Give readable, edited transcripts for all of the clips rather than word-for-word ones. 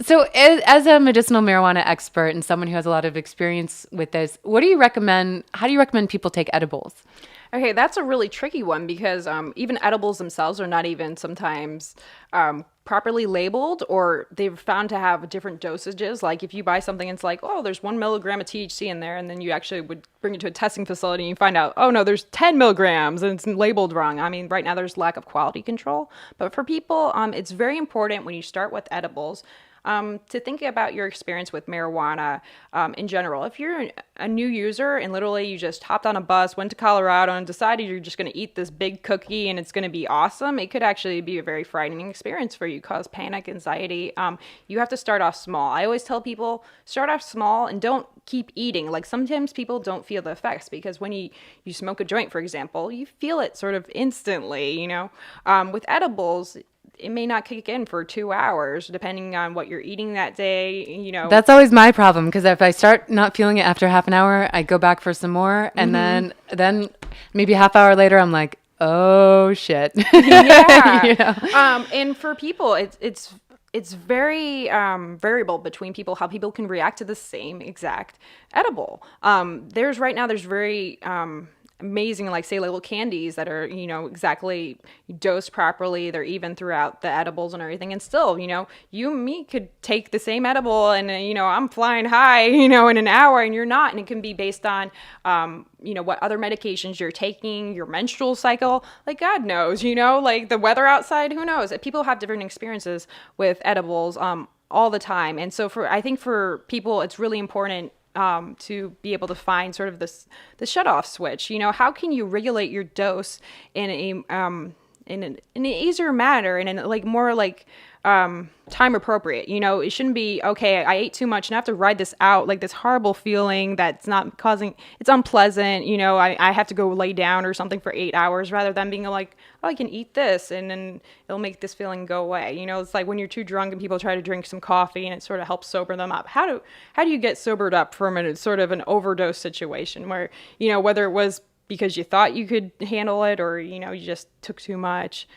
So, as a medicinal marijuana expert and someone who has a lot of experience with this, what do you recommend? How do you recommend people take edibles? Okay, that's a really tricky one because even edibles themselves are not even sometimes properly labeled, or they've found to have different dosages. Like if you buy something, it's like, oh, there's 1 milligram of THC in there, and then you actually would bring it to a testing facility and you find out, oh no, there's 10 milligrams and it's labeled wrong. I mean, right now there's lack of quality control, but for people, it's very important when you start with edibles to think about your experience with marijuana in general. If you're a new user and literally you just hopped on a bus, went to Colorado, and decided you're just going to eat this big cookie and it's going to be awesome, it could actually be a very frightening experience for you, cause panic, anxiety. You have to start off small. I always tell people start off small and don't keep eating. Like sometimes people don't feel the effects because when you smoke a joint, for example, you feel it sort of instantly. With edibles, it may not kick in for 2 hours, depending on what you're eating that day. That's always my problem because if I start not feeling it after half an hour, I go back for some more, and then maybe a half hour later, I'm like, oh shit. Yeah. You know? And for people, it's very variable between people how people can react to the same exact edible. There's very amazing, like say little candies that are exactly dosed properly. They're even throughout the edibles and everything, and still you and me could take the same edible and I'm flying high in an hour and you're not, and it can be based on what other medications you're taking, your menstrual cycle, like God knows, like the weather outside, who knows. People have different experiences with edibles all the time. And so I think for people it's really important to be able to find sort of the shut off switch. How can you regulate your dose in an easier manner and in like more like time appropriate? It shouldn't be, okay, I ate too much and I have to ride this out, like this horrible feeling that's not causing, it's unpleasant. I have to go lay down or something for 8 hours, rather than being like, oh, I can eat this and then it'll make this feeling go away. It's like when you're too drunk and people try to drink some coffee and it sort of helps sober them up. How do you get sobered up from a sort of an overdose situation where, whether it was because you thought you could handle it or, you just took too much.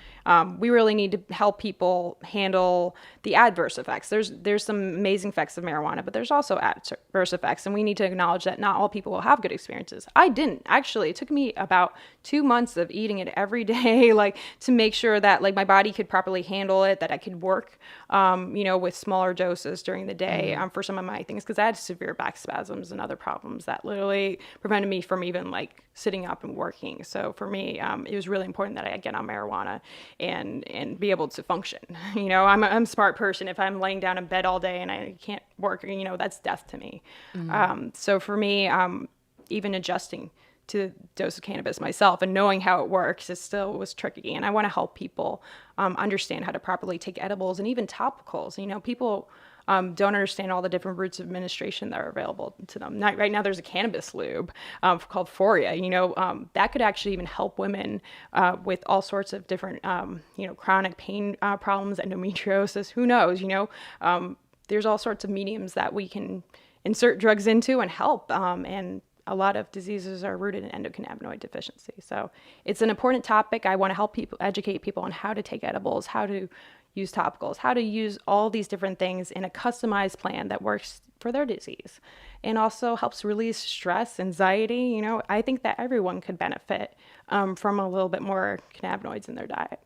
We really need to help people handle the adverse effects. There's some amazing effects of marijuana, but there's also adverse effects, and we need to acknowledge that not all people will have good experiences. I didn't. Actually, it took me about 2 months of eating it every day, like to make sure that like my body could properly handle it, that I could work, with smaller doses during the day for some of my things, because I had severe back spasms and other problems that literally prevented me from even like sitting up and working. So for me, it was really important that I get on marijuana and be able to function. I'm a smart person. If I'm laying down in bed all day and I can't work, that's death to me. So for me, even adjusting to the dose of cannabis myself and knowing how it works, it still was tricky. And I want to help people understand how to properly take edibles and even topicals. People don't understand all the different routes of administration that are available to them. Right now, there's a cannabis lube called Foria. That could actually even help women with all sorts of different, chronic pain problems, endometriosis. Who knows? There's all sorts of mediums that we can insert drugs into and help. And a lot of diseases are rooted in endocannabinoid deficiency. So it's an important topic. I want to help people, educate people on how to take edibles, how to use topicals, how to use all these different things in a customized plan that works for their disease and also helps release stress, anxiety. I think that everyone could benefit from a little bit more cannabinoids in their diet.